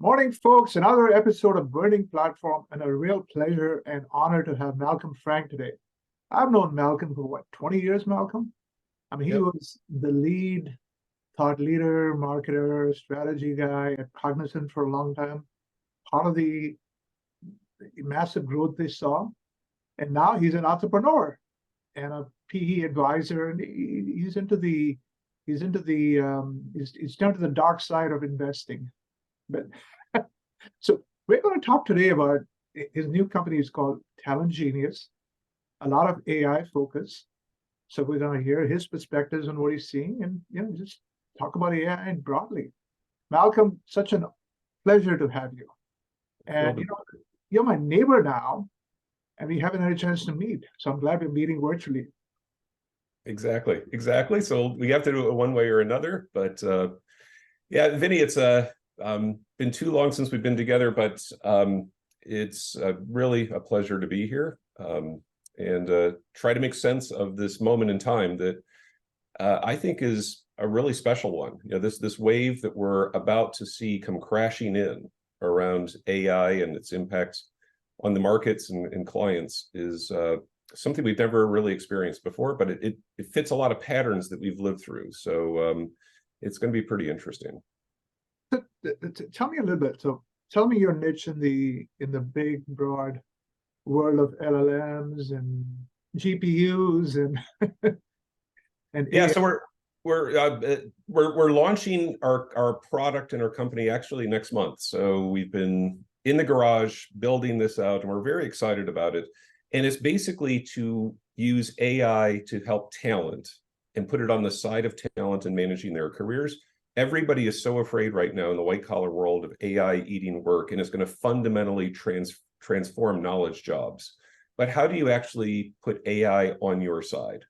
Morning, folks. Another episode of Burning Platform, and a real pleasure and honor to have Malcolm Frank today. I've known Malcolm for what, 20 years, Malcolm? I mean, he Yep. was the lead thought leader, marketer, strategy guy at Cognizant for a long time, part of the massive growth they saw. And now he's an entrepreneur and a PE advisor, and he's down to the dark side of investing. But so we're going to talk today about his new company is called TalentGenius, a lot of AI focus. So we're going to hear his perspectives on what he's seeing and just talk about AI broadly. Malcolm, such a pleasure to have you. And you're my neighbor now, and we haven't had a chance to meet. So I'm glad we're meeting virtually. Exactly. So we have to do it one way or another. But yeah, Vinnie, it's been too long since we've been together, but it's really a pleasure to be here and try to make sense of this moment in time that I think is a really special one. This wave that we're about to see come crashing in around AI and its impact on the markets and clients is something we've never really experienced before, but it fits a lot of patterns that we've lived through. So it's going to be pretty interesting. Tell me a little bit. So tell me your niche in the big, broad world of LLMs and GPUs and yeah. AI. So we're launching our product and our company actually next month. So we've been in the garage building this out, and we're very excited about it. And it's basically to use AI to help talent and put it on the side of talent and managing their careers. Everybody is so afraid right now in the white collar world of AI eating work, and it's going to fundamentally transform knowledge jobs. But how do you actually put AI on your side?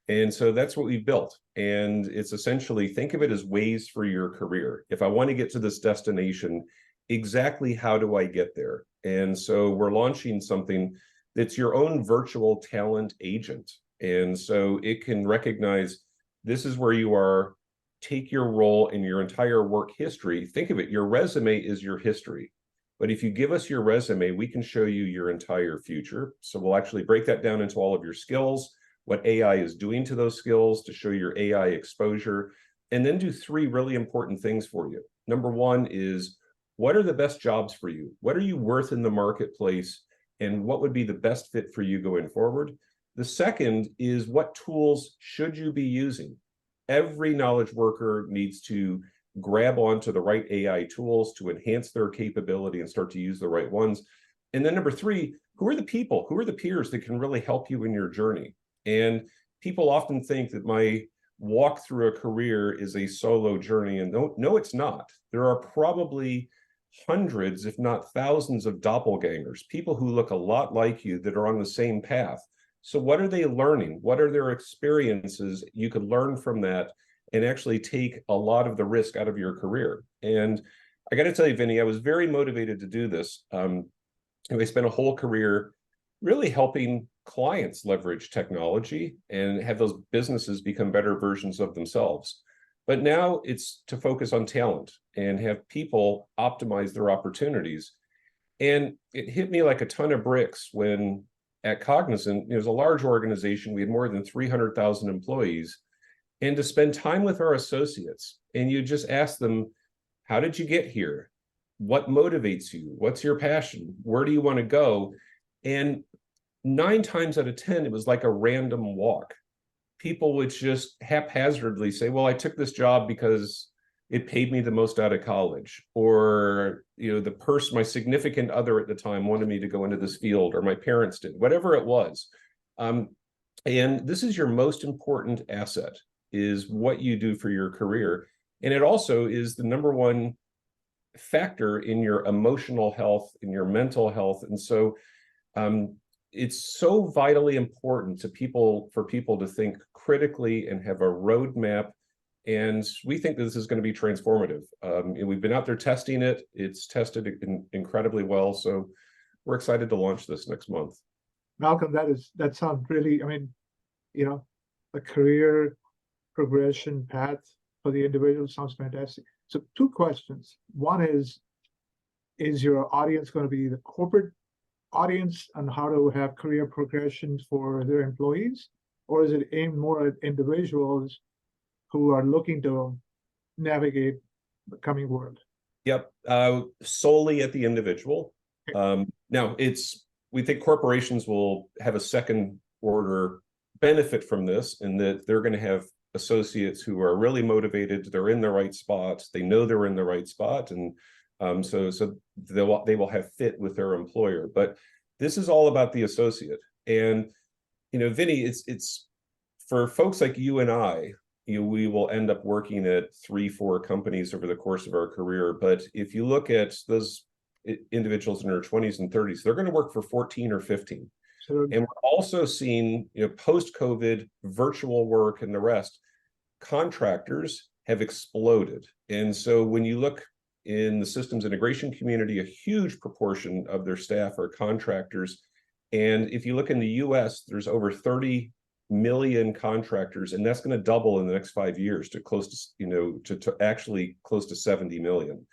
And so that's what we've built. And it's essentially, think of it as ways for your career. If I want to get to this destination, exactly how do I get there? And so we're launching something that's your own virtual talent agent. And so it can recognize this is where you are, take your role in your entire work history. Think of it, your resume is your history. But if you give us your resume, we can show you your entire future. So we'll actually break that down into all of your skills, what AI is doing to those skills to show your AI exposure, and then do three really important things for you. Number one is, what are the best jobs for you? What are you worth in the marketplace? And what would be the best fit for you going forward? The second is, what tools should you be using? Every knowledge worker needs to grab onto the right AI tools to enhance their capability and start to use the right ones. And then number three, who are the people, who are the peers that can really help you in your journey? And people often think that my walk through a career is a solo journey, and no, it's not. There are probably hundreds, if not thousands, of doppelgangers, people who look a lot like you that are on the same path. So what are they learning? What are their experiences? You could learn from that and actually take a lot of the risk out of your career. And I got to tell you, Vinnie, I was very motivated to do this. I spent a whole career really helping clients leverage technology and have those businesses become better versions of themselves. But now it's to focus on talent and have people optimize their opportunities. And it hit me like a ton of bricks when at Cognizant, it was a large organization. We had more than 300,000 employees. And to spend time with our associates, and you just ask them, how did you get here? What motivates you? What's your passion? Where do you want to go? And 9 times out of 10, it was like a random walk. People would just haphazardly say, well, I took this job because it paid me the most out of college, or my significant other at the time wanted me to go into this field, or my parents did, whatever it was. And this is your most important asset, is what you do for your career. And it also is the number one factor in your emotional health, in your mental health. And so it's so vitally important for people to think critically and have a roadmap. And we think that this is going to be transformative. We've been out there testing it. It's tested incredibly well. So we're excited to launch this next month. Malcolm, that sounds really, a career progression path for the individual sounds fantastic. So 2 questions. One is, is your audience going to be the corporate audience and how to have career progression for their employees? Or is it aimed more at individuals who are looking to navigate the coming world? Yep, solely at the individual. Now, we think corporations will have a second order benefit from this, in that they're going to have associates who are really motivated. They're in the right spot. They know they're in the right spot, and so they will have fit with their employer. But this is all about the associate. And Vinnie, it's for folks like you and I. We will end up working at 3-4 companies over the course of our career. But if you look at those individuals in their 20s and 30s, they're going to work for 14 or 15. So, And we're also seeing, post-COVID, virtual work and the rest, contractors have exploded. And so when you look in the systems integration community, a huge proportion of their staff are contractors. And if you look in the US, there's over 30 million contractors, and that's going to double in the next 5 years to close to, to actually close to 70 million.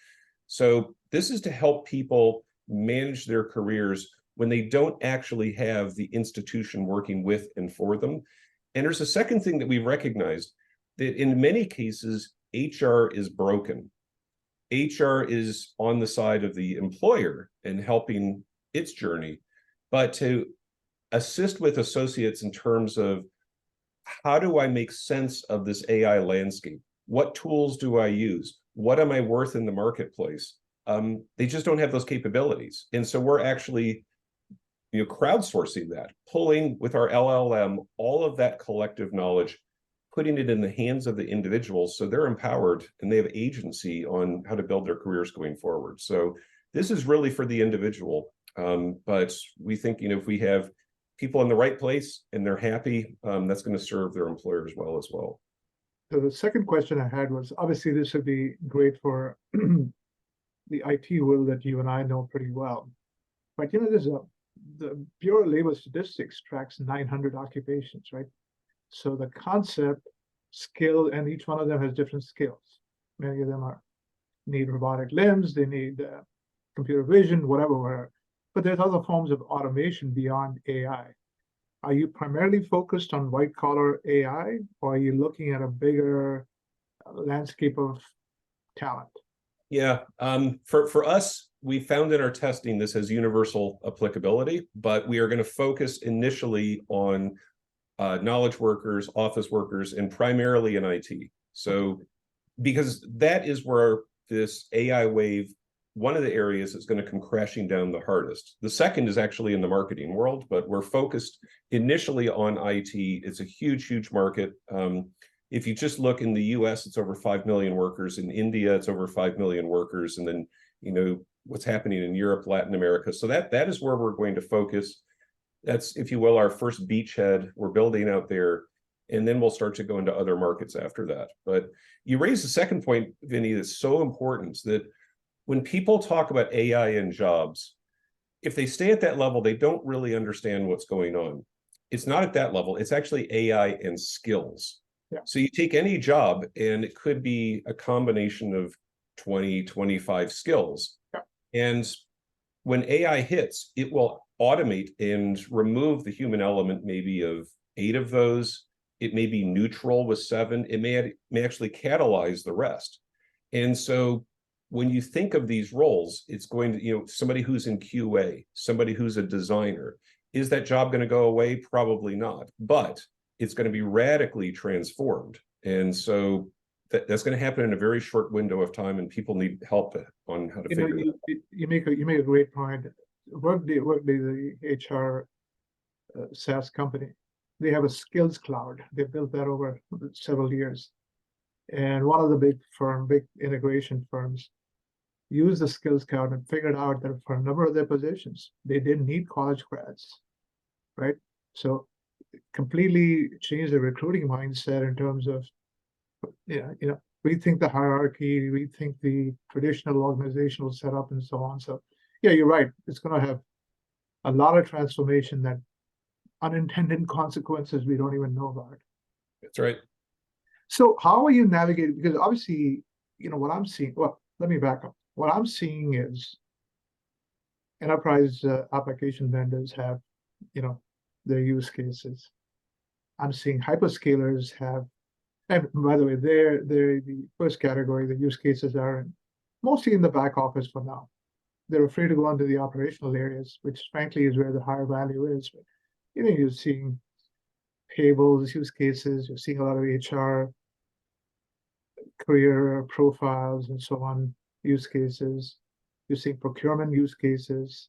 So this is to help people manage their careers when they don't actually have the institution working with and for them. And there's a second thing that we recognized, that in many cases, HR is broken. HR is on the side of the employer and helping its journey, but to assist with associates in terms of, how do I make sense of this AI landscape? What tools do I use? What am I worth in the marketplace? They just don't have those capabilities. And so we're actually crowdsourcing that, pulling with our LLM, all of that collective knowledge, putting it in the hands of the individuals so they're empowered and they have agency on how to build their careers going forward. So this is really for the individual. But we think, if we have people in the right place and they're happy, that's going to serve their employers well as well. So the second question I had was, obviously this would be great for the IT world that you and I know pretty well. But the Bureau of Labor Statistics tracks 900 occupations, right? So the concept, skill, and each one of them has different skills. Many of them need robotic limbs, they need computer vision, whatever. But there's other forms of automation beyond AI. Are you primarily focused on white collar AI, or are you looking at a bigger landscape of talent? Yeah, for us, we found in our testing this has universal applicability, but we are going to focus initially on knowledge workers, office workers, and primarily in IT. So, because that is where this AI wave, one of the areas that's going to come crashing down the hardest. The second is actually in the marketing world, but we're focused initially on IT. It's a huge, huge market. If you just look in the US, it's over 5 million workers. In India, it's over 5 million workers. And then, what's happening in Europe, Latin America. So that is where we're going to focus. That's, if you will, our first beachhead we're building out there. And then we'll start to go into other markets after that. But you raised the second point, Vinnie, that's so important, that when people talk about AI and jobs, if they stay at that level, they don't really understand what's going on. It's not at that level. It's actually AI and skills. Yeah. So you take any job, and it could be a combination of 20, 25 skills. Yeah. And when AI hits, it will automate and remove the human element maybe of 8 of those. It may be neutral with 7. It may actually catalyze the rest. And so when you think of these roles, it's going to, somebody who's in QA, somebody who's a designer, is that job going to go away? Probably not, but it's going to be radically transformed. And so that's going to happen in a very short window of time, and people need help on how to figure it out. You make a great point. Workday, the HR SaaS company, they have a skills cloud. They built that over several years. And one of the big integration firms used the skills cloud and figured out that for a number of their positions, they didn't need college grads, right? So completely changed the recruiting mindset in terms of, rethink the hierarchy, rethink the traditional organizational setup, and so on. So yeah, you're right. It's going to have a lot of transformation, that unintended consequences we don't even know about. That's right. So how are you navigating? Because obviously, what I'm seeing, well, let me back up. What I'm seeing is enterprise application vendors have, their use cases. I'm seeing hyperscalers have, and by the way, they're the first category. The use cases are mostly in the back office for now. They're afraid to go into the operational areas, which frankly is where the higher value is. But, you're seeing payables use cases, you're seeing a lot of HR, career profiles, and so on use cases. You're seeing procurement use cases.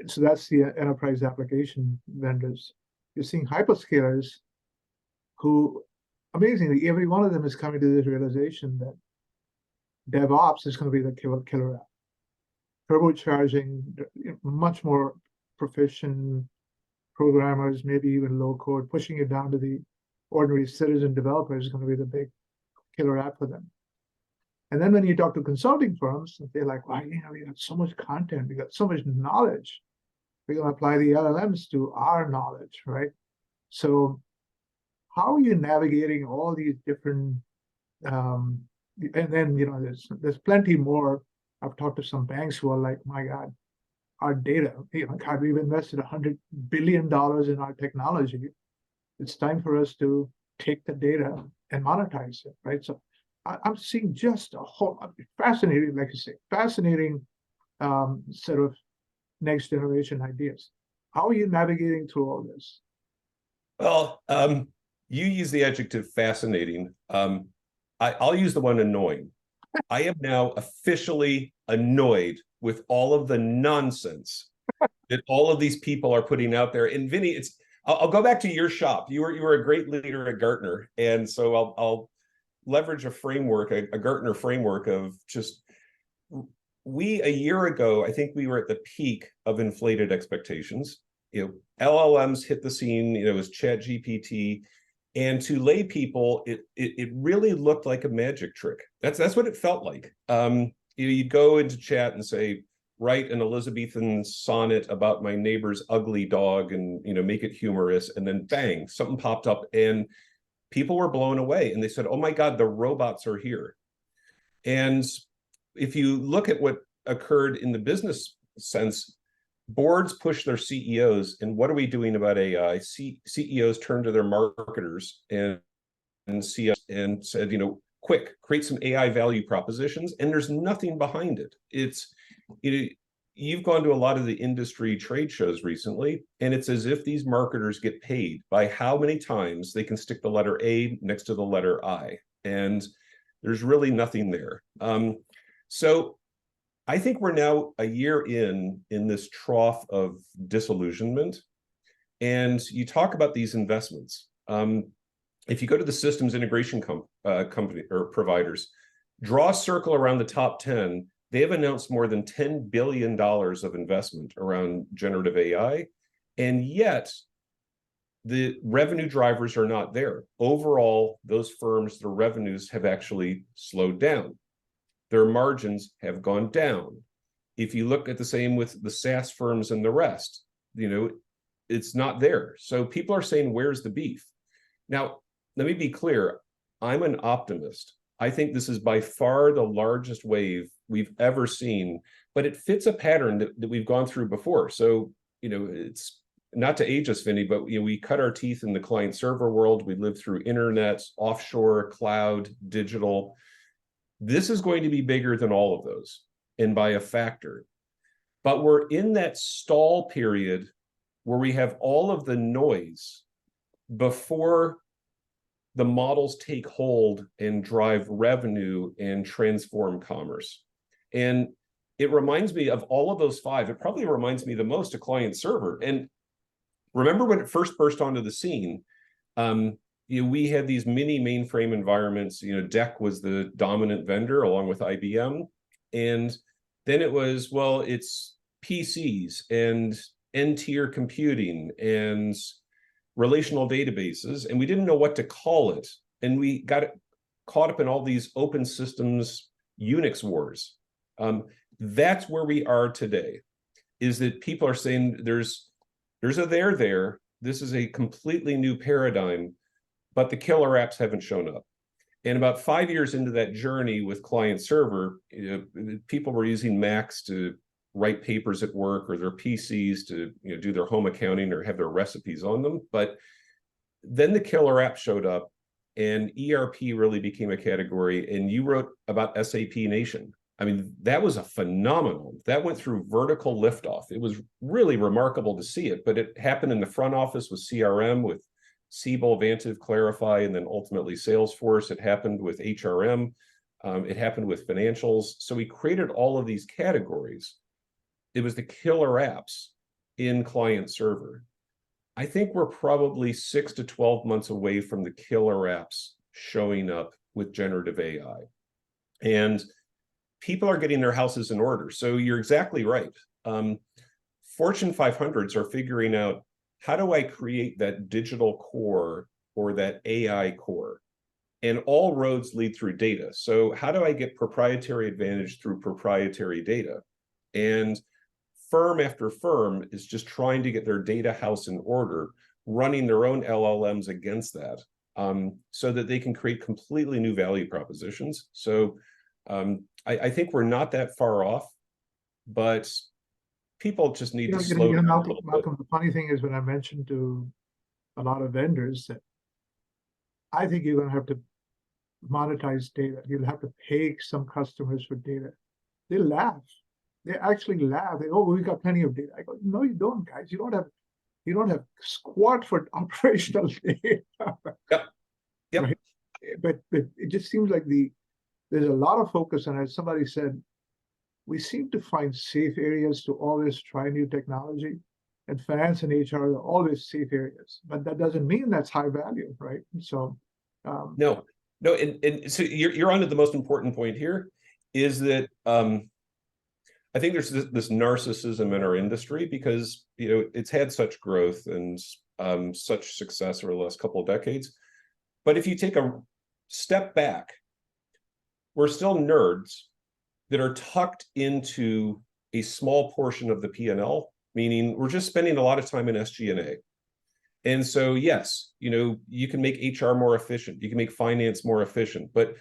So that's the enterprise application vendors. You're seeing hyperscalers who, amazingly, every one of them is coming to this realization that DevOps is going to be the killer app. Turbocharging much more proficient programmers, maybe even low code, pushing it down to the ordinary citizen developer is going to be the big killer app for them. And then when you talk to consulting firms, they're like, well, we got so much content, we got so much knowledge. We're going to apply the LLMs to our knowledge, right? So how are you navigating all these different, and then, there's plenty more. I've talked to some banks who are like, my God, our data, God, we've invested $100 billion in our technology. It's time for us to take the data and monetize it, right? So I'm seeing just a whole fascinating, like you say, fascinating sort of next generation ideas. How are you navigating through all this? Well, you use the adjective fascinating. I'll use the one annoying. I am now officially annoyed with all of the nonsense that all of these people are putting out there. And Vinnie, I'll go back to your shop. You were a great leader at Gartner, and so I'll leverage a framework, a Gartner framework of just, a year ago, I think we were at the peak of inflated expectations. LLMs hit the scene, it was ChatGPT, and to lay people, it really looked like a magic trick. That's what it felt like. You'd go into chat and say, write an Elizabethan sonnet about my neighbor's ugly dog and make it humorous, and then bang, something popped up and people were blown away and they said, oh my God, the robots are here. And if you look at what occurred in the business sense, boards push their CEOs, and what are we doing about AI? CEOs turn to their marketers and CS and said, quick, create some AI value propositions, and there's nothing behind it. You've gone to a lot of the industry trade shows recently, and it's as if these marketers get paid by how many times they can stick the letter A next to the letter I, and there's really nothing there. So I think we're now a year in this trough of disillusionment, and you talk about these investments. If you go to the systems integration company or providers, draw a circle around the top 10, they have announced more than $10 billion of investment around generative AI, and yet the revenue drivers are not there. Overall, those firms, their revenues have actually slowed down. Their margins have gone down. If you look at the same with the SaaS firms and the rest, it's not there. So people are saying, where's the beef? Now, let me be clear. I'm an optimist. I think this is by far the largest wave we've ever seen, but it fits a pattern that we've gone through before. So, it's not to age us, Vinnie, but we cut our teeth in the client server world. We lived through internet, offshore, cloud, digital. This is going to be bigger than all of those, and by a factor. But we're in that stall period where we have all of the noise before the models take hold and drive revenue and transform commerce. And it reminds me of all of those five. It probably reminds me the most of client server. And remember when it first burst onto the scene, we had these mini mainframe environments. DEC was the dominant vendor along with IBM. And then it was, well, it's PCs and N-tier computing and relational databases, and we didn't know what to call it. And we got caught up in all these open systems Unix wars. That's where we are today, is that people are saying there's a there. This is a completely new paradigm, but the killer apps haven't shown up. And about 5 years into that journey with client server, people were using Macs to write papers at work, or their PCs to do their home accounting or have their recipes on them. But then the killer app showed up, and ERP really became a category. And you wrote about SAP Nation. I mean, that was a phenomenon. That went through vertical liftoff. It was really remarkable to see it, but it happened in the front office with CRM, with Siebel, Vantiv, Clarify, and then ultimately Salesforce. It happened with HRM. It happened with financials. So we created all of these categories. It was the killer apps in client server. I think we're probably 6 to 12 months away from the killer apps showing up with generative AI. And people are getting their houses in order. So you're exactly right. Fortune 500s are figuring out, how do I create that digital core or that AI core? And all roads lead through data. So how do I get proprietary advantage through proprietary data? And firm after firm is just trying to get their data house in order, running their own LLMs against that, so that they can create completely new value propositions. So I think we're not that far off, but people just need to slow down a little Malcolm, the funny thing is, when I mentioned to a lot of vendors that I think you're going to have to monetize data, you'll have to pay some customers for data, they laugh. They actually laugh. They, oh, we got plenty of data. I go, no, you don't, guys. You don't have squat for operational data. Yep. Right? But it just seems like there's a lot of focus, and as somebody said, we seem to find safe areas to always try new technology, and finance and HR are always safe areas, but that doesn't mean that's high value, right? So no, and so you're onto the most important point here, is that I think there's this narcissism in our industry, because it's had such growth and such success over the last couple of decades. But if you take a step back, we're still nerds that are tucked into a small portion of the P&L, meaning we're just spending a lot of time in SG&A. And so, yes, you can make HR more efficient, you can make finance more efficient, but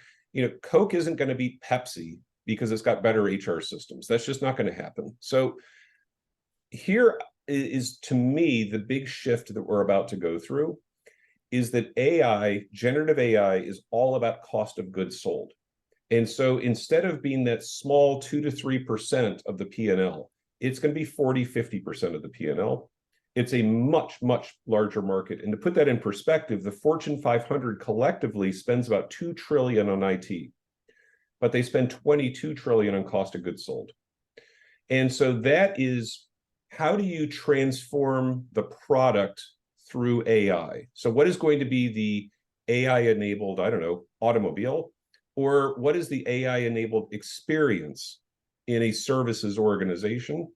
Coke isn't going to beat Pepsi because it's got better HR systems. That's just not going to happen. So here is, to me, the big shift that we're about to go through is that AI, generative AI, is all about cost of goods sold. And so instead of being that small 2 to 3% of the P&L, it's going to be 40, 50% of the P&L. It's a much, much larger market. And to put that in perspective, the Fortune 500 collectively spends about $2 trillion on IT, but they spend $22 trillion on cost of goods sold. And so that is, how do you transform the product through AI? So what is going to be the AI-enabled, I don't know, automobile? Or what is the AI-enabled experience in a services organization?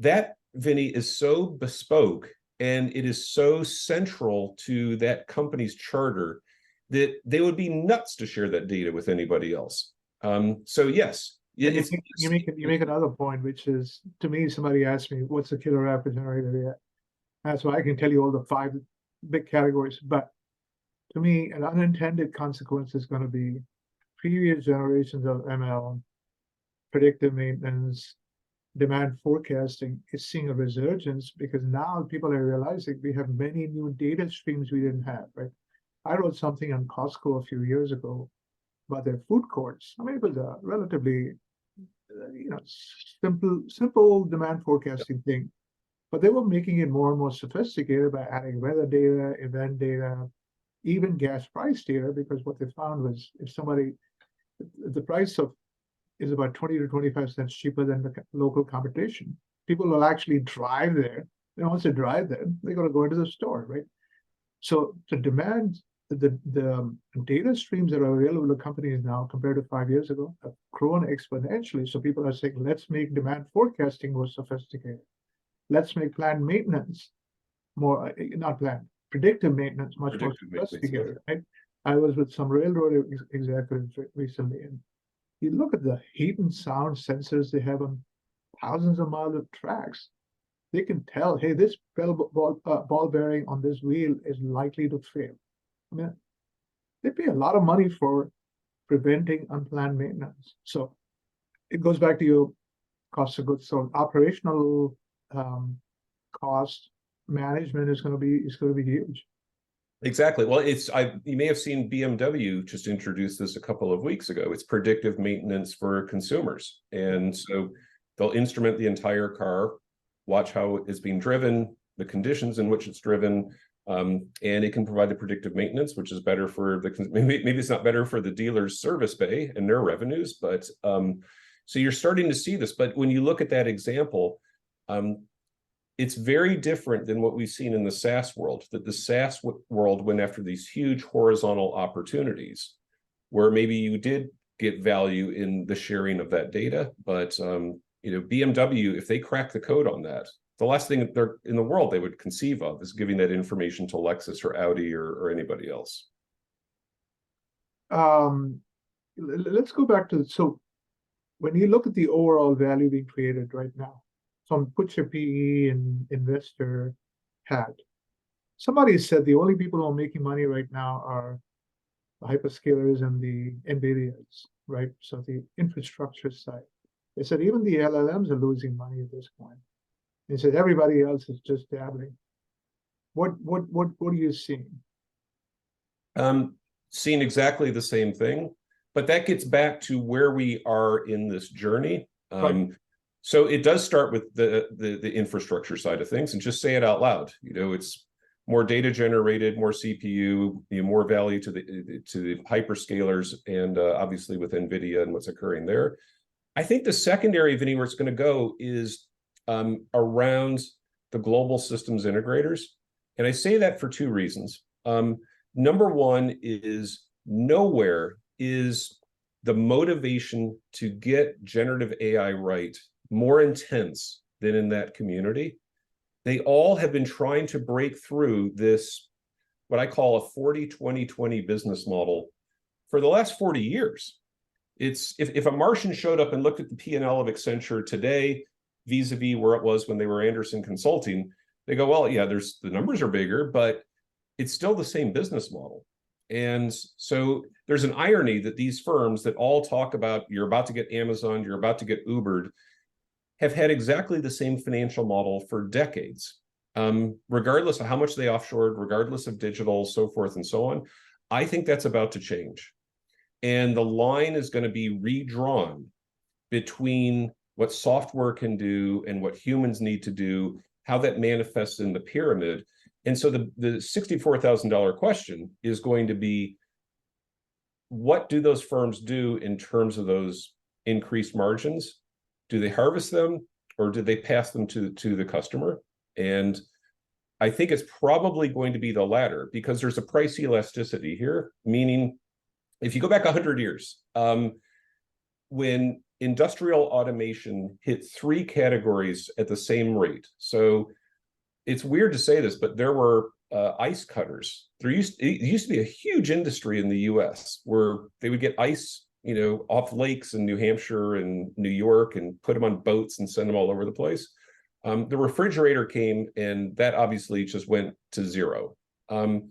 That, Vinnie, is so bespoke, and it is so central to that company's charter that they would be nuts to share that data with anybody else. So yes, you make another point, which is, to me, somebody asked me, what's the killer app for generative AI? That's why I can tell you all the 5 big categories. But to me, an unintended consequence is going to be previous generations of ML, predictive maintenance, demand forecasting is seeing a resurgence, because now people are realizing we have many new data streams we didn't have, right? I wrote something on Costco a few years ago about their food courts. I mean, it was a relatively, simple demand forecasting thing, but they were making it more and more sophisticated by adding weather data, event data, even gas price data, because what they found was, if the price is about 20 to 25 cents cheaper than the local competition, people will actually drive there. And once they drive there, they're going to go into the store, right? So the demand, the data streams that are available to companies now compared to 5 years ago have grown exponentially. So people are saying, let's make demand forecasting more sophisticated. Let's make planned maintenance more, not planned, predictive maintenance much more sophisticated, right? I was with some railroad executives recently, and you look at the heat and sound sensors they have on thousands of miles of tracks. They can tell, hey, this ball bearing on this wheel is likely to fail. I mean, they pay a lot of money for preventing unplanned maintenance. So it goes back to your cost of goods sold. Operational cost management is going to be huge. Exactly. Well, you may have seen BMW just introduce this a couple of weeks ago. It's predictive maintenance for consumers. And so they'll instrument the entire car, watch how it's being driven, the conditions in which it's driven, and it can provide the predictive maintenance, which is better for maybe it's not better for the dealer's service bay and their revenues, but so you're starting to see this. But when you look at that example, it's very different than what we've seen in the SaaS world, that the SaaS world went after these huge horizontal opportunities where maybe you did get value in the sharing of that data. But BMW, if they crack the code on that, the last thing they're in the world they would conceive of is giving that information to Lexus or Audi or anybody else. Let's go back to, so when you look at the overall value being created right now, so put your PE and investor hat. Somebody said the only people who are making money right now are the hyperscalers and the NVIDIAs, right? So the infrastructure side. They said even the LLMs are losing money at this point. They said everybody else is just dabbling. What are you seeing? Seeing exactly the same thing, but that gets back to where we are in this journey. Right. So it does start with the infrastructure side of things, and just say it out loud. It's more data generated, more CPU, more value to the hyperscalers, and obviously with NVIDIA and what's occurring there. I think the secondary, Vinnie, where it's going to go is around the global systems integrators. And I say that for two reasons. Number one is nowhere is the motivation to get generative AI right more intense than in that community. They all have been trying to break through this, what I call a 40-20-20 business model for the last 40 years. It's if a Martian showed up and looked at the P&L of Accenture today, vis-a-vis where it was when they were Andersen Consulting, they go, well, yeah, the numbers are bigger, but it's still the same business model. And so there's an irony that these firms that all talk about you're about to get Amazon, you're about to get Ubered, have had exactly the same financial model for decades, regardless of how much they offshored, regardless of digital, so forth and so on. I think that's about to change. And the line is going to be redrawn between what software can do and what humans need to do, how that manifests in the pyramid. And so the $64,000 question is going to be, what do those firms do in terms of those increased margins? Do they harvest them, or do they pass them to the customer? And I think it's probably going to be the latter, because there's a price elasticity here, meaning if you go back 100 years, when industrial automation hit three categories at the same rate. So it's weird to say this, but there were ice cutters. It used to be a huge industry in the US where they would get ice, off lakes in New Hampshire and New York and put them on boats and send them all over the place. The refrigerator came, and that obviously just went to zero. Then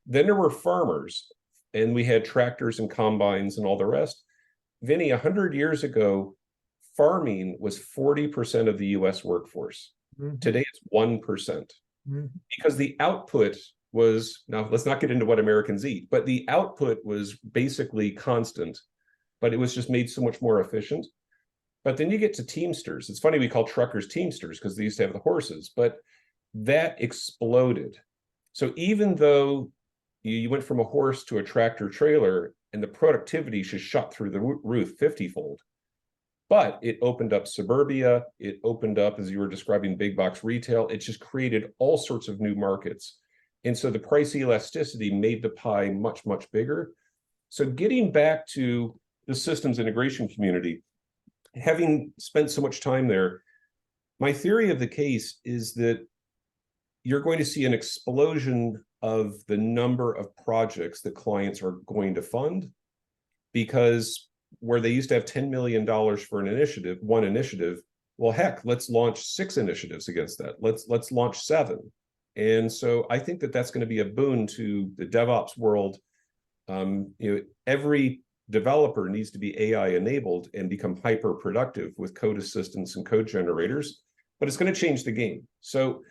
there were farmers, and we had tractors and combines and all the rest. Vinnie, 100 years ago, farming was 40% of the US workforce. Mm-hmm. Today it's 1%. Mm-hmm. Because the output was, now let's not get into what Americans eat, but the output was basically constant, but it was just made so much more efficient. But then you get to Teamsters. It's funny we call truckers Teamsters because they used to have the horses, but that exploded. So even though you went from a horse to a tractor trailer and the productivity just shot through the roof 50-fold, but it opened up suburbia, it opened up, as you were describing, big box retail, it just created all sorts of new markets. And so the price elasticity made the pie much, much bigger. So getting back to the systems integration community, having spent so much time there, my theory of the case is that you're going to see an explosion of the number of projects that clients are going to fund, because where they used to have $10 million for one initiative, well, heck, let's launch 6 initiatives against that. Let's launch 7. And so I think that that's going to be a boon to the DevOps world. Every developer needs to be AI enabled and become hyper productive with code assistants and code generators, but it's going to change the game. So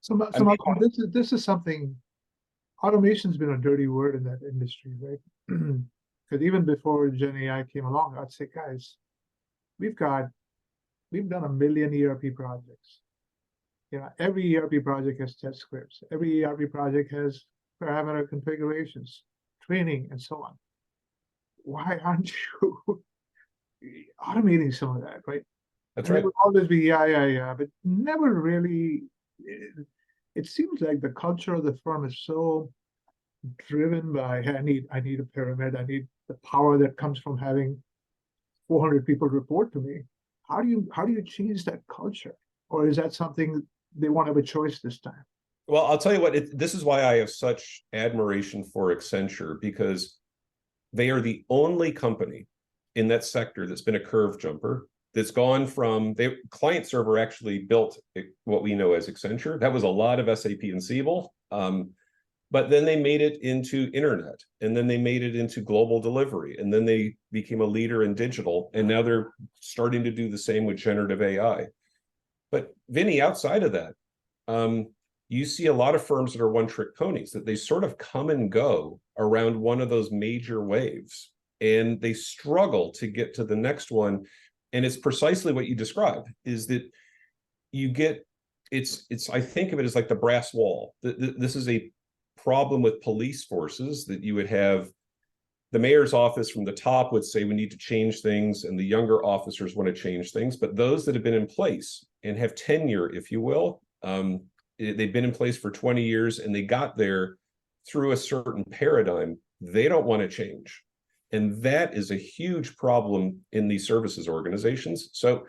Malcolm, this is something. Automation's been a dirty word in that industry, right? Because even before Gen AI came along, I'd say, guys, we've done 1 million ERP projects. Every ERP project has test scripts. Every ERP project has parameter configurations, training, and so on. Why aren't you automating some of that, right? That's and right. It would always be yeah, but never really. It seems like the culture of the firm is so driven by, hey, I need a pyramid. I need the power that comes from having 400 people report to me. How do you change that culture? Or is that something they won't have a choice this time? Well, I'll tell you what, this is why I have such admiration for Accenture, because they are the only company in that sector that's been a curve jumper, that's gone from, client server actually built what we know as Accenture. That was a lot of SAP and Siebel. But then they made it into internet, and then they made it into global delivery, and then they became a leader in digital, and now they're starting to do the same with generative AI. But Vinnie, outside of that, you see a lot of firms that are one-trick ponies, that they sort of come and go around one of those major waves, and they struggle to get to the next one. And it's precisely what you described, is that you get, I think of it as like the brass wall. This is a problem with police forces, that you would have the mayor's office from the top would say we need to change things, and the younger officers want to change things. But those that have been in place and have tenure, if you will, they've been in place for 20 years and they got there through a certain paradigm, they don't want to change. And that is a huge problem in these services organizations. So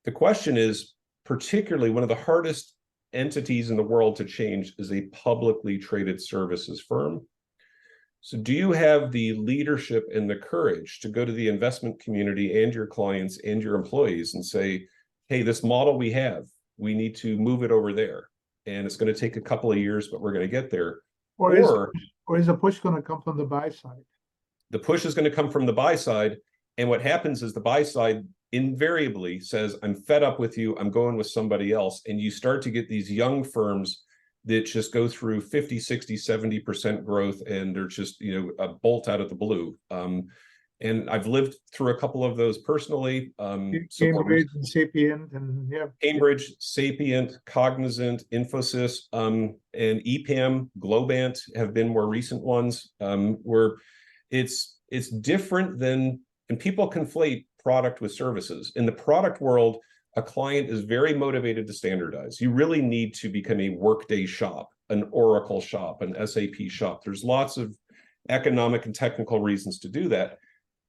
the question is, particularly one of the hardest entities in the world to change is a publicly traded services firm. So do you have the leadership and the courage to go to the investment community and your clients and your employees and say, hey, this model we have, we need to move it over there. And it's going to take a couple of years, but we're going to get there. Or is the push going to come from the buy side? The push is going to come from the buy side. And what happens is the buy side invariably says, I'm fed up with you, I'm going with somebody else. And you start to get these young firms that just go through 50, 60, 70% growth, and they're just, a bolt out of the blue. And I've lived through a couple of those personally. Cambridge and Sapient, and Cambridge, Sapient, Cognizant, Infosys, and EPAM, Globant have been more recent ones, where it's different than, and people conflate product with services. In the product world, a client is very motivated to standardize. You really need to become a Workday shop, an Oracle shop, an SAP shop. There's lots of economic and technical reasons to do that.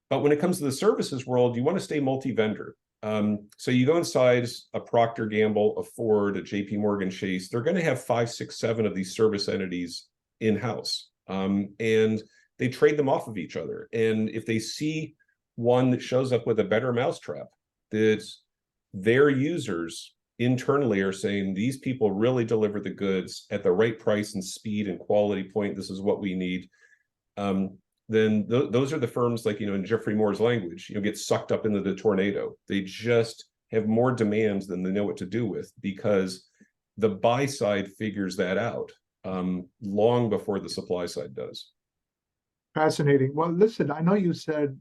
But when it comes to the services world, you want to stay multi-vendor. So you go inside a Procter & Gamble, a Ford, a JP Morgan Chase, they're going to have 5, 6, 7 of these service entities in-house. And they trade them off of each other. And if they see one that shows up with a better mousetrap, that their users internally are saying, these people really deliver the goods at the right price and speed and quality point, this is what we need, then those are the firms, like, in Jeffrey Moore's language, get sucked up into the tornado. They just have more demands than they know what to do with, because the buy side figures that out long before the supply side does. Fascinating. Well, listen, I know you said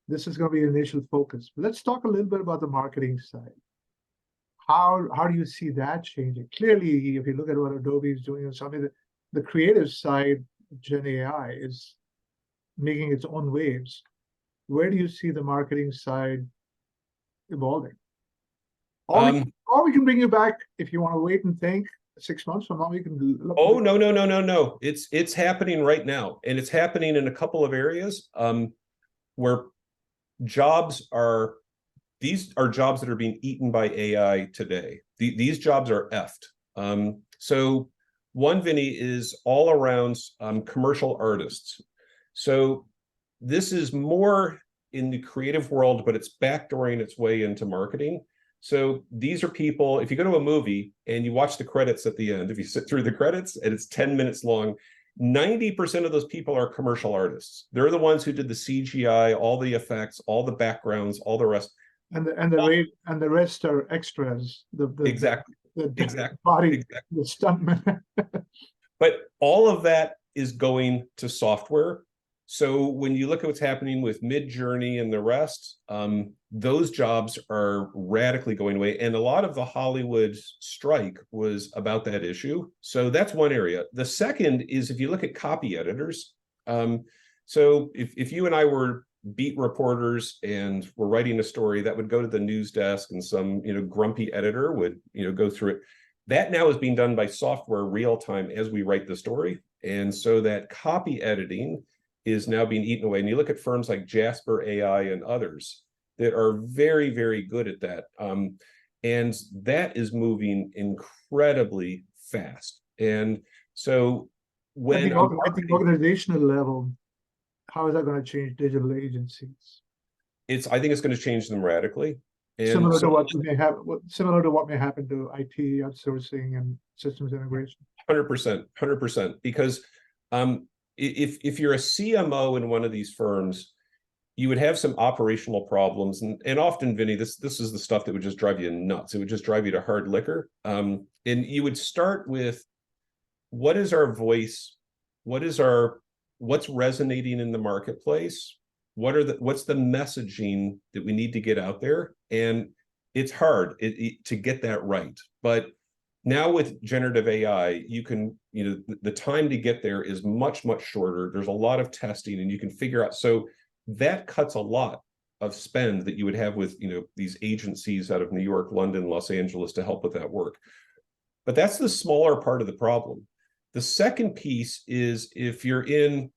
this is going to be an initial focus, but let's talk a little bit about the marketing side. How do you see that changing? Clearly, if you look at what Adobe is doing or something, the creative side, Gen AI, is making its own waves. Where do you see the marketing side evolving? Or we can bring you back if you want to wait and think 6 months from now. We can look. Oh, no. It's happening right now, and it's happening in a couple of areas where these are jobs that are being eaten by AI today. These jobs are effed. So one, Vinny, is all around commercial artists. So this is more in the creative world, but it's backdooring its way into marketing. So these are people, if you go to a movie and you watch the credits at the end, if you sit through the credits and it's 10 minutes long, 90% of those people are commercial artists. They're the ones who did the CGI, all the effects, all the backgrounds, all the rest. And the rest are extras. Exactly. The Exactly. body, Exactly. the stuntman. But all of that is going to software. So when you look at what's happening with Midjourney and the rest, those jobs are radically going away. And a lot of the Hollywood strike was about that issue. So that's one area. The second is if you look at copy editors. So if you and I were beat reporters and we're writing a story, that would go to the news desk and some grumpy editor would go through it. That now is being done by software real time as we write the story. And so that copy editing is now being eaten away. And you look at firms like Jasper AI and others that are very, very good at that. And that is moving incredibly fast. And so when at the organizational level, how is that going to change digital agencies? I think it's going to change them radically. And similar to what may happen to IT outsourcing and systems integration. 100%. Because if you're a CMO in one of these firms, you would have some operational problems, and often, Vinnie, this is the stuff that would just drive you nuts. It would just drive you to hard liquor. And you would start with, what is our voice? What's resonating in the marketplace? What's the messaging that we need to get out there? And it's hard to get that right. But now with generative AI, you can, the time to get there is much, much shorter. There's a lot of testing and you can figure out. So that cuts a lot of spend that you would have with, these agencies out of New York, London, Los Angeles to help with that work. But that's the smaller part of the problem. The second piece is if you're in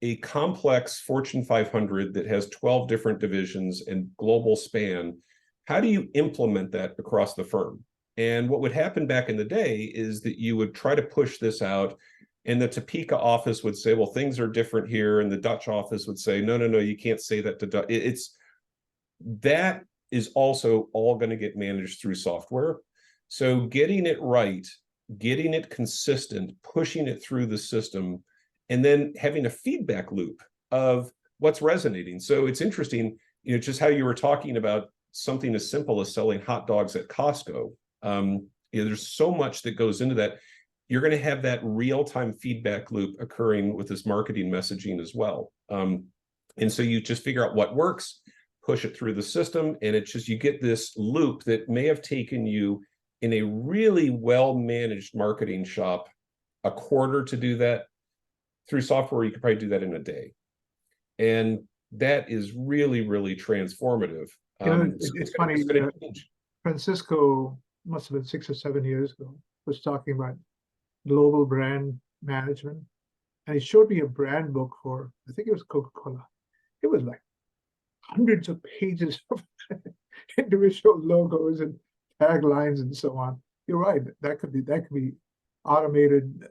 a complex Fortune 500 that has 12 different divisions and global span, how do you implement that across the firm? And what would happen back in the day is that you would try to push this out, and the Topeka office would say, well, things are different here. And the Dutch office would say, no, you can't say that to Dutch. That is also all going to get managed through software. So getting it right, getting it consistent, pushing it through the system, and then having a feedback loop of what's resonating. So it's interesting, just how you were talking about something as simple as selling hot dogs at Costco. There's so much that goes into that. You're going to have that real-time feedback loop occurring with this marketing messaging as well. And so you just figure out what works, push it through the system, and you get this loop that may have taken you in a really well-managed marketing shop a quarter to do that. Through software, you could probably do that in a day. And that is really, really transformative. It's funny, Francisco, must have been 6 or 7 years ago, was talking about global brand management. And he showed me a brand book for, I think it was Coca-Cola. It was like hundreds of pages of individual logos and taglines and so on. You're right. That could be automated,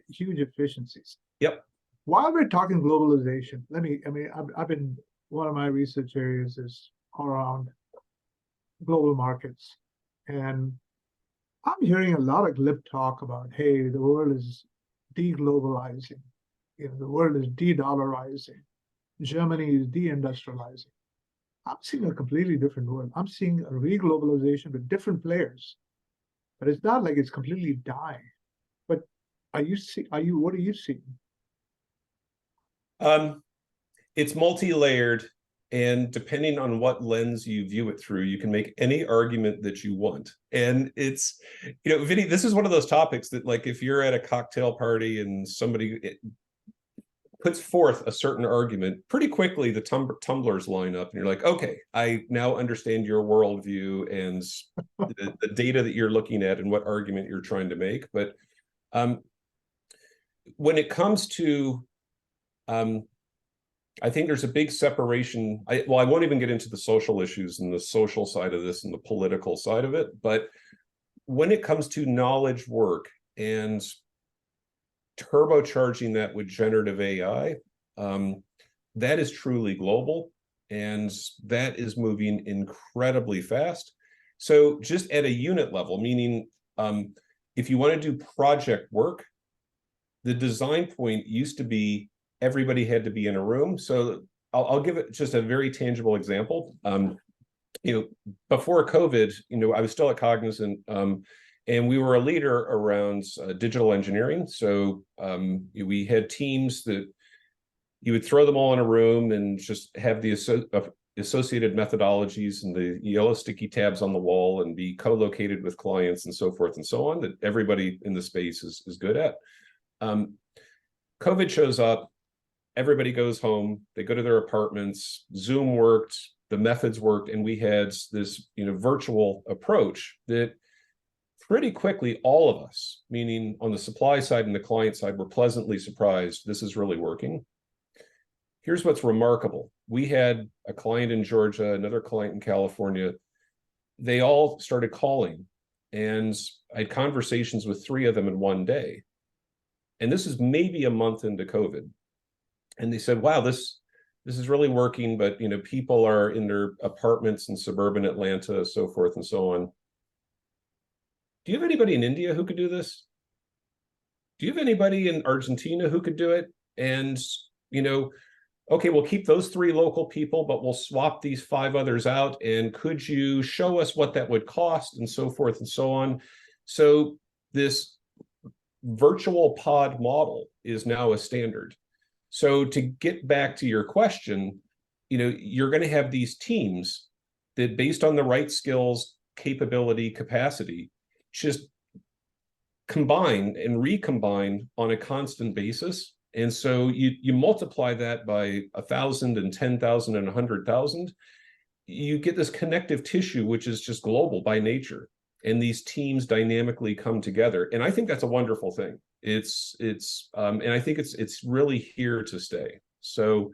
huge efficiencies. Yep. While we're talking globalization, I've been, one of my research areas is all around global markets. And I'm hearing a lot of lip talk about, hey, the world is deglobalizing. The world is de-dollarizing. Germany is deindustrializing. I'm seeing a completely different world. I'm seeing a reglobalization with different players. But it's not like it's completely dying. But what are you seeing? It's multi-layered, and depending on what lens you view it through, you can make any argument that you want. And it's, Vinnie, this is one of those topics that, like, if you're at a cocktail party and somebody puts forth a certain argument, pretty quickly the tumblers line up, and you're like, okay, I now understand your worldview and the data that you're looking at and what argument you're trying to make. But when it comes to I think there's a big separation. I won't even get into the social issues and the social side of this and the political side of it. But when it comes to knowledge work and turbocharging that with generative AI, that is truly global, and that is moving incredibly fast. So just at a unit level, meaning if you want to do project work, the design point used to be everybody had to be in a room. So I'll give it just a very tangible example. Before COVID, I was still at Cognizant, and we were a leader around digital engineering. So we had teams that you would throw them all in a room and just have the associated methodologies and the yellow sticky tabs on the wall and be co-located with clients and so forth and so on that everybody in the space is good at. COVID shows up, everybody goes home, they go to their apartments, Zoom worked, the methods worked, and we had this virtual approach that pretty quickly all of us, meaning on the supply side and the client side, were pleasantly surprised this is really working. Here's what's remarkable. We had a client in Georgia, another client in California. They all started calling, and I had conversations with 3 of them in one day. And this is maybe a month into COVID. And they said, wow, this is really working, but people are in their apartments in suburban Atlanta, so forth and so on. Do you have anybody in India who could do this? Do you have anybody in Argentina who could do it? And, okay, we'll keep those 3 local people, but we'll swap these 5 others out. And could you show us what that would cost and so forth and so on? So this virtual pod model is now a standard. So to get back to your question, you're going to have these teams that, based on the right skills, capability, capacity, just combine and recombine on a constant basis. And so you multiply that by 1,000 and 10,000 and 100,000, you get this connective tissue, which is just global by nature. And these teams dynamically come together. And I think that's a wonderful thing. And I think it's really here to stay. So,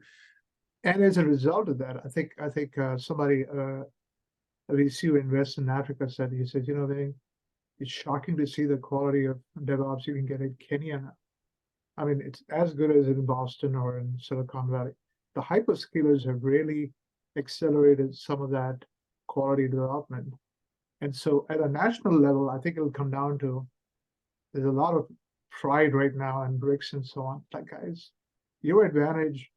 and as a result of that, I think somebody, a VC who invests in Africa said, it's shocking to see the quality of DevOps you can get in Kenya now. I mean, it's as good as in Boston or in Silicon Valley. The hyperscalers have really accelerated some of that quality development. And so at a national level, I think it'll come down to, there's a lot of pride right now in BRICS and so on. Like, guys, your advantage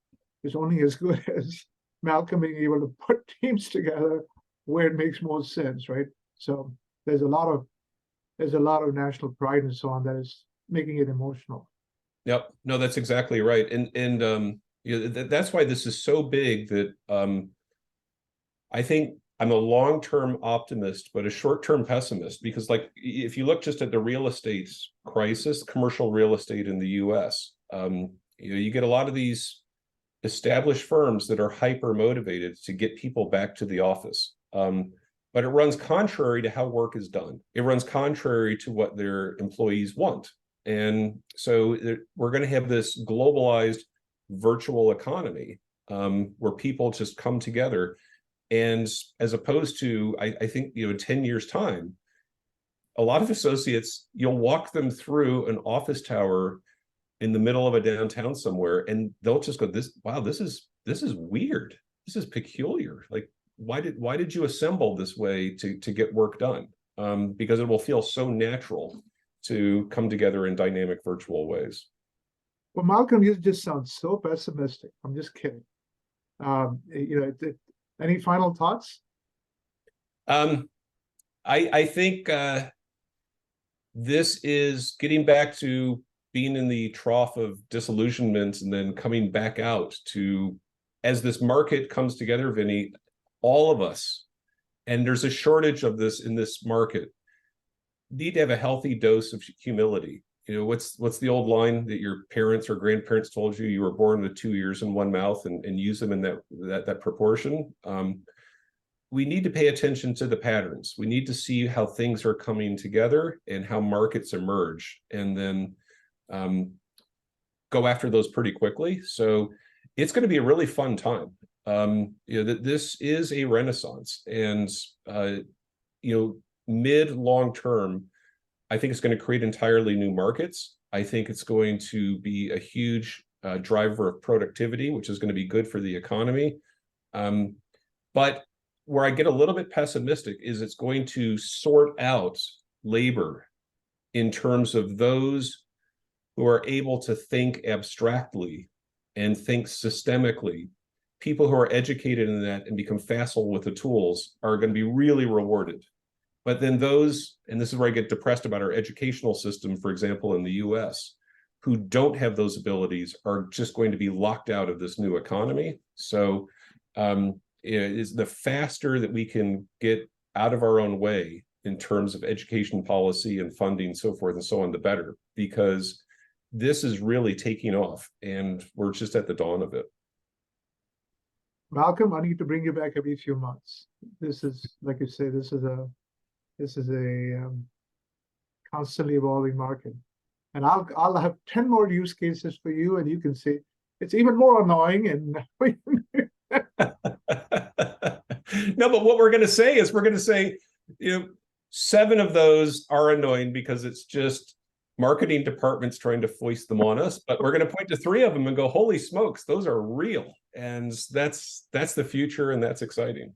is only as good as Malcolm being able to put teams together where it makes most sense, right? So there's a lot of national pride and so on that is making it emotional. Yep. No, that's exactly right. And that's why this is so big that I think I'm a long-term optimist, but a short-term pessimist, because if you look just at the real estate crisis, commercial real estate in the US, you get a lot of these established firms that are hyper motivated to get people back to the office. But it runs contrary to how work is done. It runs contrary to what their employees want. And so we're going to have this globalized virtual economy where people just come together. And as opposed to, I think, 10 years time, a lot of associates, you'll walk them through an office tower in the middle of a downtown somewhere, and they'll just go, wow, this is weird. This is peculiar. Like, why did you assemble this way to get work done? Because it will feel so natural to come together in dynamic virtual ways. Well, Malcolm, you just sound so pessimistic. I'm just kidding. Any final thoughts? I think this is getting back to being in the trough of disillusionment and then coming back out to, as this market comes together, Vinnie, all of us, and there's a shortage of this in this market, need to have a healthy dose of humility. What's the old line that your parents or grandparents told you were born with 2 ears and 1 mouth, and use them in that proportion? We need to pay attention to the patterns. We need to see how things are coming together and how markets emerge, and then go after those pretty quickly. So it's going to be a really fun time. This is a renaissance, and mid long term, I think it's going to create entirely new markets. I think it's going to be a huge driver of productivity, which is going to be good for the economy. But where I get a little bit pessimistic is it's going to sort out labor in terms of those who are able to think abstractly and think systemically, people who are educated in that and become facile with the tools are going to be really rewarded. But then those, and this is where I get depressed about our educational system, for example, in the US, who don't have those abilities are just going to be locked out of this new economy. So is the faster that we can get out of our own way in terms of education policy and funding, so forth and so on, the better, because this is really taking off and we're just at the dawn of it. Malcolm, I need to bring you back every few months. This is, like you say, this is a constantly evolving market. And I'll have 10 more use cases for you, and you can say it's even more annoying. And no, but what we're going to say is 7 of those are annoying because it's just marketing departments trying to foist them on us. But we're going to point to 3 of them and go, holy smokes, those are real. And that's the future, and that's exciting.